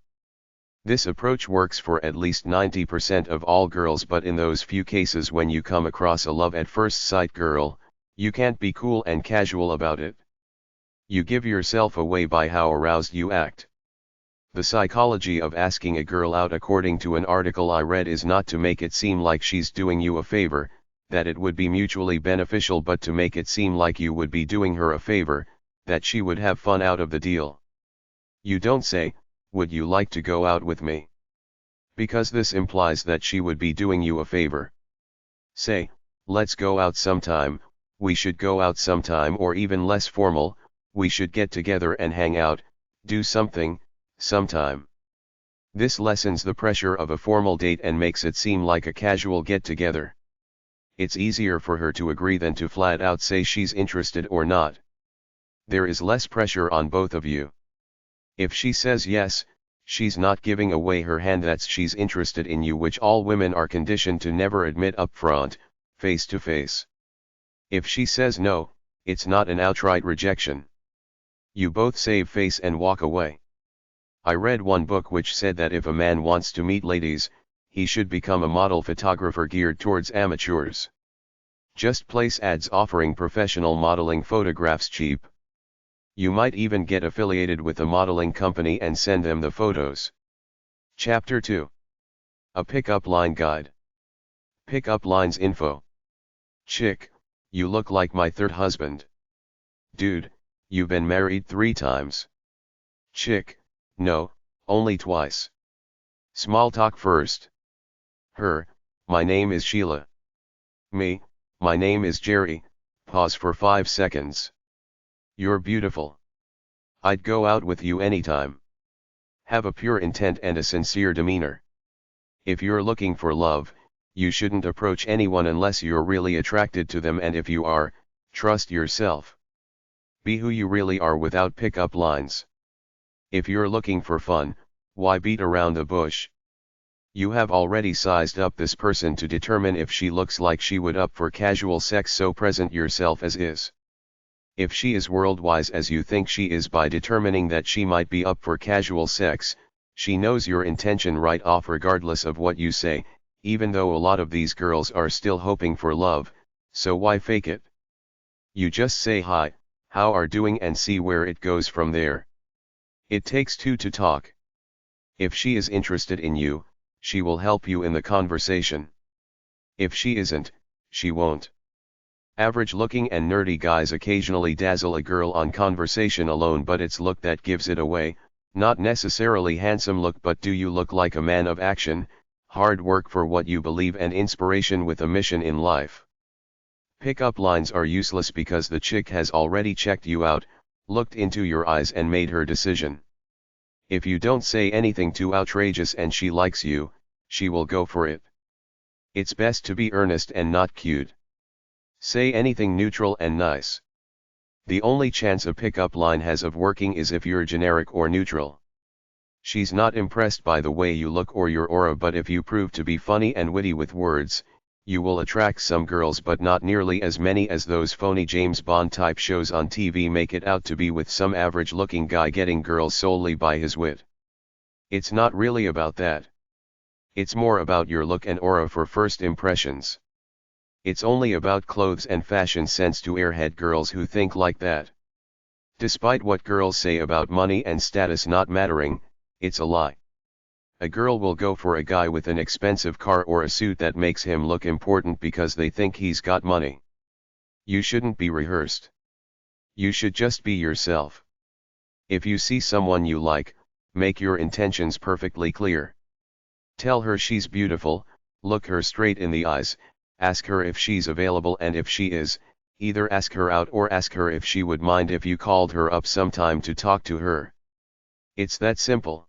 This approach works for at least 90% of all girls, but in those few cases when you come across a love at first sight girl, you can't be cool and casual about it. You give yourself away by how aroused you act. The psychology of asking a girl out, according to an article I read, is not to make it seem like she's doing you a favor, that it would be mutually beneficial, but to make it seem like you would be doing her a favor, that she would have fun out of the deal. You don't say, "Would you like to go out with me?" because this implies that she would be doing you a favor. Say, "Let's go out sometime," "We should go out sometime," or even less formal, "We should get together and hang out, do something, sometime." This lessens the pressure of a formal date and makes it seem like a casual get-together. It's easier for her to agree than to flat out say she's interested or not. There is less pressure on both of you. If she says yes, she's not giving away her hand that she's interested in you, which all women are conditioned to never admit up front, face to face. If she says no, it's not an outright rejection. You both save face and walk away. I read one book which said that if a man wants to meet ladies, he should become a model photographer geared towards amateurs. Just place ads offering professional modeling photographs cheap. You might even get affiliated with a modeling company and send them the photos. Chapter 2. A Pickup Line Guide. Pickup Lines Info. Chick, you look like my third husband. Dude, you've been married 3 times. Chick, no, only twice. Small talk first. Her, my name is Sheila. Me, my name is Jerry, pause for 5 seconds. You're beautiful. I'd go out with you anytime. Have a pure intent and a sincere demeanor. If you're looking for love, you shouldn't approach anyone unless you're really attracted to them, and if you are, trust yourself. Be who you really are without pickup lines. If you're looking for fun, why beat around the bush? You have already sized up this person to determine if she looks like she would up for casual sex, so present yourself as is. If she is world-wise as you think she is by determining that she might be up for casual sex, she knows your intention right off regardless of what you say, even though a lot of these girls are still hoping for love, so why fake it? You just say hi, how are doing, and see where it goes from there. It takes 2 to talk. If she is interested in you, she will help you in the conversation. If she isn't, she won't. Average-looking and nerdy guys occasionally dazzle a girl on conversation alone, but it's look that gives it away, not necessarily handsome look, but do you look like a man of action, hard work for what you believe, and inspiration with a mission in life. Pickup lines are useless because the chick has already checked you out, looked into your eyes, and made her decision. If you don't say anything too outrageous and she likes you, she will go for it. It's best to be earnest and not cute. Say anything neutral and nice. The only chance a pickup line has of working is if you're generic or neutral. She's not impressed by the way you look or your aura, but if you prove to be funny and witty with words, you will attract some girls, but not nearly as many as those phony James Bond type shows on TV make it out to be, with some average looking guy getting girls solely by his wit. It's not really about that. It's more about your look and aura for first impressions. It's only about clothes and fashion sense to airhead girls who think like that. Despite what girls say about money and status not mattering, it's a lie. A girl will go for a guy with an expensive car or a suit that makes him look important because they think he's got money. You shouldn't be rehearsed. You should just be yourself. If you see someone you like, make your intentions perfectly clear. Tell her she's beautiful, look her straight in the eyes, ask her if she's available, and if she is, either ask her out or ask her if she would mind if you called her up sometime to talk to her. It's that simple.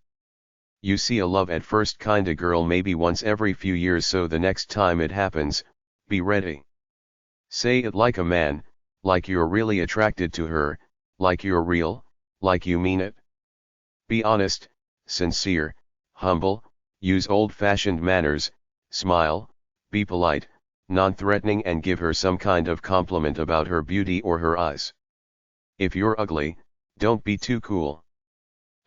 You see a love at first kinda girl maybe once every few years, so the next time it happens, be ready. Say it like a man, like you're really attracted to her, like you're real, like you mean it. Be honest, sincere, humble, use old-fashioned manners, smile, be polite, non-threatening, and give her some kind of compliment about her beauty or her eyes. If you're ugly, don't be too cool.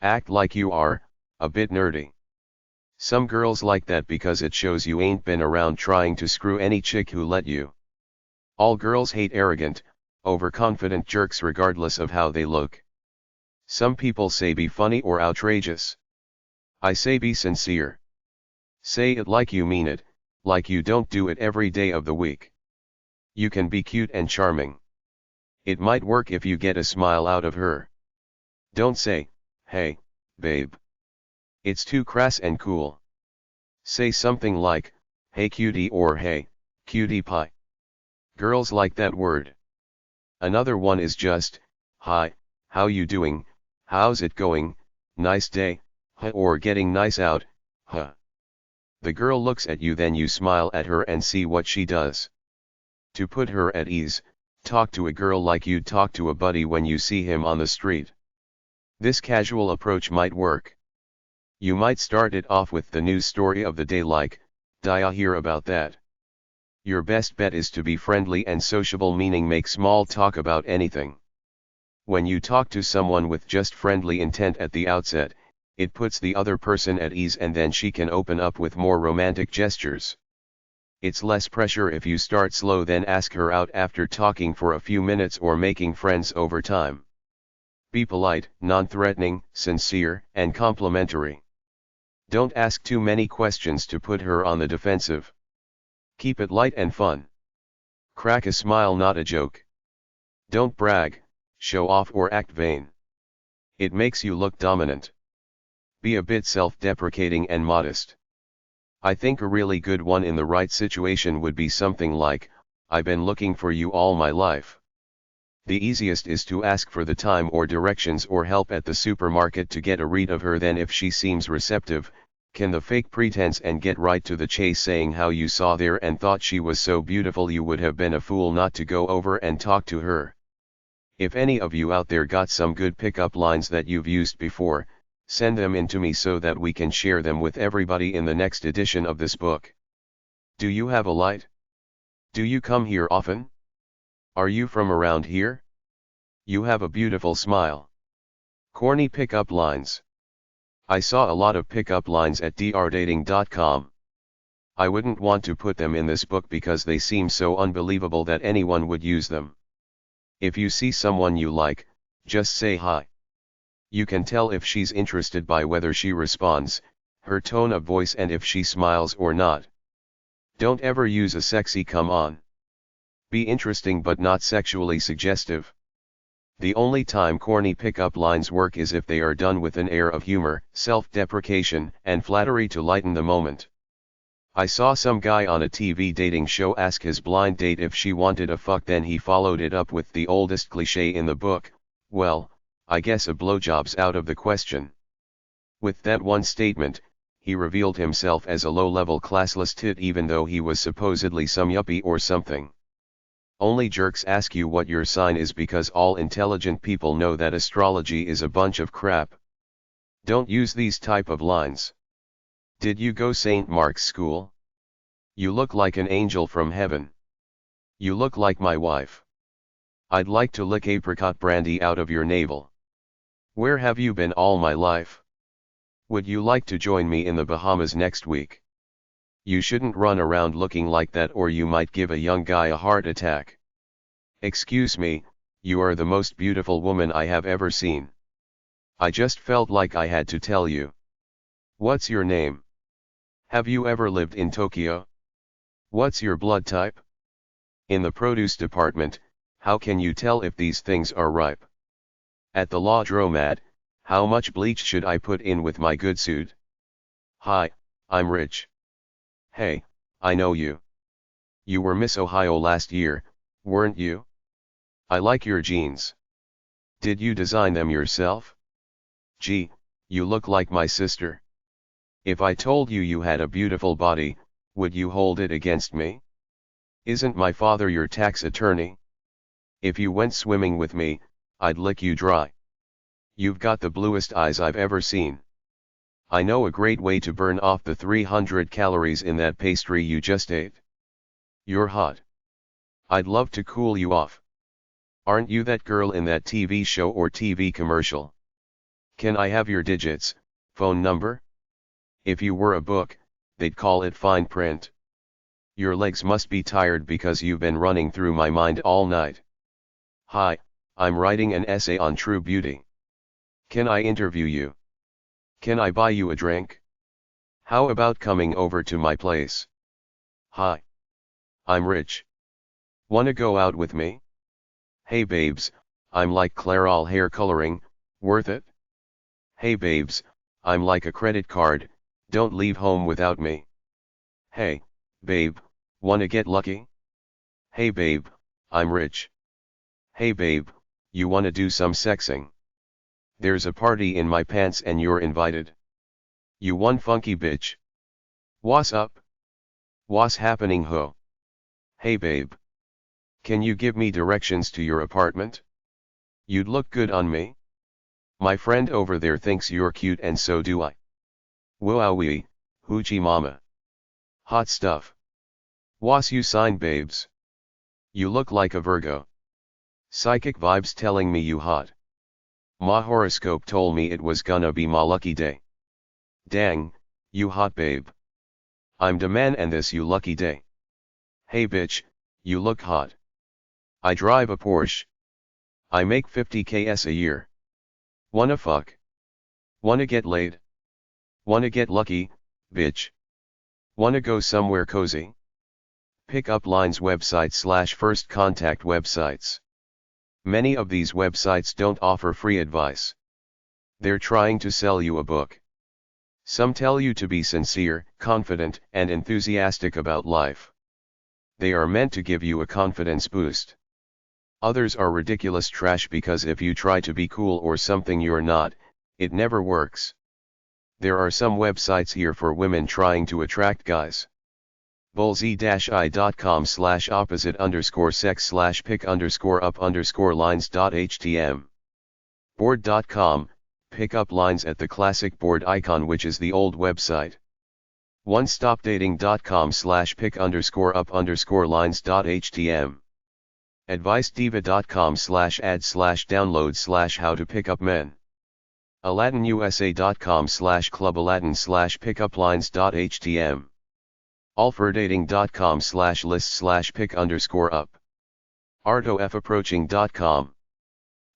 Act like you are, a bit nerdy. Some girls like that because it shows you ain't been around trying to screw any chick who let you. All girls hate arrogant, overconfident jerks regardless of how they look. Some people say be funny or outrageous. I say be sincere. Say it like you mean it, like you don't do it every day of the week. You can be cute and charming. It might work if you get a smile out of her. Don't say, "Hey, babe." It's too crass and cool. Say something like, "Hey cutie," or "Hey, cutie pie." Girls like that word. Another one is just, "Hi, how you doing, how's it going, nice day, huh," or "Getting nice out, huh." The girl looks at you, then you smile at her and see what she does. To put her at ease, talk to a girl like you'd talk to a buddy when you see him on the street. This casual approach might work. You might start it off with the news story of the day like, "Did I hear about that?" Your best bet is to be friendly and sociable, meaning make small talk about anything. When you talk to someone with just friendly intent at the outset, It puts the other person at ease and then she can open up with more romantic gestures. It's less pressure if you start slow then ask her out after talking for a few minutes or making friends over time. Be polite, non-threatening, sincere, and complimentary. Don't ask too many questions to put her on the defensive. Keep it light and fun. Crack a smile, not a joke. Don't brag, show off or act vain. It makes you look dominant. Be a bit self-deprecating and modest. I think a really good one in the right situation would be something like, "I've been looking for you all my life." The easiest is to ask for the time or directions or help at the supermarket to get a read of her. Then if she seems receptive, can the fake pretense and get right to the chase, saying how you saw there and thought she was so beautiful you would have been a fool not to go over and talk to her. If any of you out there got some good pickup lines that you've used before, send them in to me so that we can share them with everybody in the next edition of this book. Do you have a light? Do you come here often? Are you from around here? You have a beautiful smile. Corny pickup lines. I saw a lot of pickup lines at drdating.com. I wouldn't want to put them in this book because they seem so unbelievable that anyone would use them. If you see someone you like, just say hi. You can tell if she's interested by whether she responds, her tone of voice, and if she smiles or not. Don't ever use a sexy "come on." Be interesting but not sexually suggestive. The only time corny pickup lines work is if they are done with an air of humor, self-deprecation, and flattery to lighten the moment. I saw some guy on a TV dating show ask his blind date if she wanted a fuck, then he followed it up with the oldest cliché in the book, "Well, I guess a blowjob's out of the question." With that one statement, he revealed himself as a low-level classless tit even though he was supposedly some yuppie or something. Only jerks ask you what your sign is because all intelligent people know that astrology is a bunch of crap. Don't use these type of lines. Did you go St. Mark's school? You look like an angel from heaven. You look like my wife. I'd like to lick apricot brandy out of your navel. Where have you been all my life? Would you like to join me in the Bahamas next week? You shouldn't run around looking like that or you might give a young guy a heart attack. Excuse me, you are the most beautiful woman I have ever seen. I just felt like I had to tell you. What's your name? Have you ever lived in Tokyo? What's your blood type? In the produce department, how can you tell if these things are ripe? At the laundromat, how much bleach should I put in with my good suit? Hi, I'm Rich. Hey, I know you. You were Miss Ohio last year, weren't you? I like your jeans. Did you design them yourself? Gee, you look like my sister. If I told you you had a beautiful body, would you hold it against me? Isn't my father your tax attorney? If you went swimming with me, I'd lick you dry. You've got the bluest eyes I've ever seen. I know a great way to burn off the 300 calories in that pastry you just ate. You're hot. I'd love to cool you off. Aren't you that girl in that TV show or TV commercial? Can I have your digits, phone number? If you were a book, they'd call it fine print. Your legs must be tired because you've been running through my mind all night. Hi, I'm writing an essay on true beauty. Can I interview you? Can I buy you a drink? How about coming over to my place? Hi. I'm Rich. Wanna go out with me? Hey babes, I'm like Clairol hair coloring, worth it? Hey babes, I'm like a credit card, don't leave home without me. Hey, babe, wanna get lucky? Hey babe, I'm Rich. Hey babe, you wanna do some sexing? There's a party in my pants and you're invited. You one funky bitch. What's up? What's happening ho? Hey babe. Can you give me directions to your apartment? You'd look good on me. My friend over there thinks you're cute and so do I. Wowee, hoochie mama. Hot stuff. What's you sign babes? You look like a Virgo. Psychic vibes telling me you hot. My horoscope told me it was gonna be my lucky day. Dang, you hot babe. I'm the man and this you lucky day. Hey bitch, you look hot. I drive a Porsche. I make 50Ks a year. Wanna fuck? Wanna get laid? Wanna get lucky, bitch? Wanna go somewhere cozy? Pickup lines website / first contact websites. Many of these websites don't offer free advice. They're trying to sell you a book. Some tell you to be sincere, confident, and enthusiastic about life. They are meant to give you a confidence boost. Others are ridiculous trash because if you try to be cool or something you're not, it never works. There are some websites here for women trying to attract guys. bullseye-i.com/opposite_sex/pick_up_lines.htm. Board.com, pick up lines at the classic board icon, which is the old website. onestopdating.com/pick_up_lines.htm. advicediva.com/ad/download/how to pick up men. aladinusa.com/clubaladdin/pickuplines.htm. allfordating.com/list/pick_up. artofapproaching.com.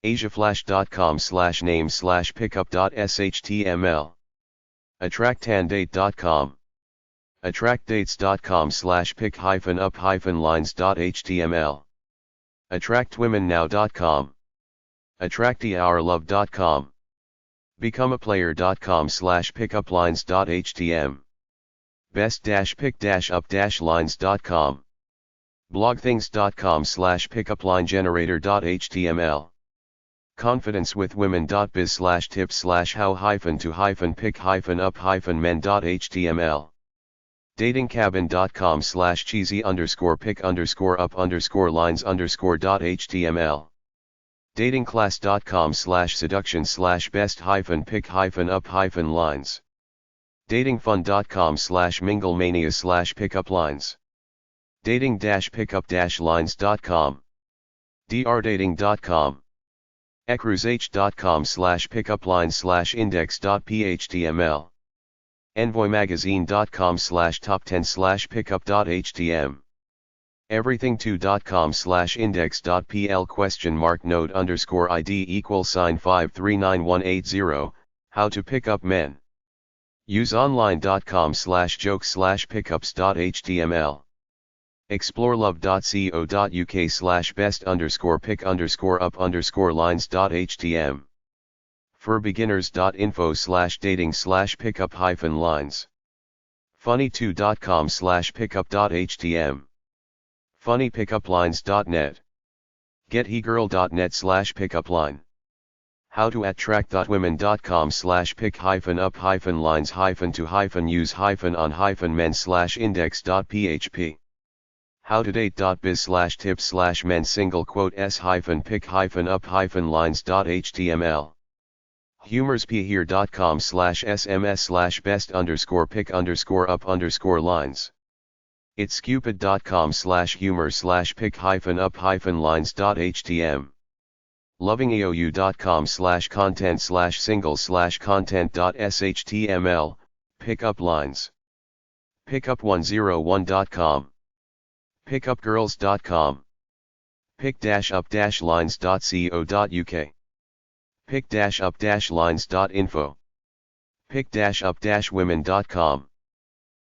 asiaflash.com/name/pickup.shtml. attractandate.com. attractdates.com/pick-up-lines.html. attractwomennow.com. attractyourlove.com. becomeaplayer.com/pickuplines.htm. best-pick-up-lines.com. blogthings.com/pickuplinegenerator.html. confidencewithwomen.biz/how-to-pick-up-men.html. datingcabin.com/cheesy_pick_up_lines_.html. datingclass.com/seduction/best-pick-up-lines. datingfun.com/minglemania/pickuplines. dating-pickup-lines.com. drdating.com. ecruiseh.com/pickuplines/index.phtml. envoymagazine.com/top10/pickup.htm. everything2.com/index.pl?node_id=5398180, how to pick up men. useonline.com/jokes/pickups.html. explorelove.co.uk/best_pick_up_lines.htm. forbeginners.info/dating/pickup-lines. funny2.com/pickup.htm. funnypickuplines.net. gethegirl.net/pickupline. how to attract.women.com/pick-up-lines-to-use-on-men/index.php. howtodate.biz/tips/men single-pick-up-lines.html. humorspehere.com/sms/best_pick_up_lines. itscupid.com/humor/pick-up-lines.htm. lovingaou.com/content/single/content.html, pickup lines. pickup101.com. pickupgirls.com. pick-up-lines.co.uk. pick-up-lines.info. pick-up-women.com.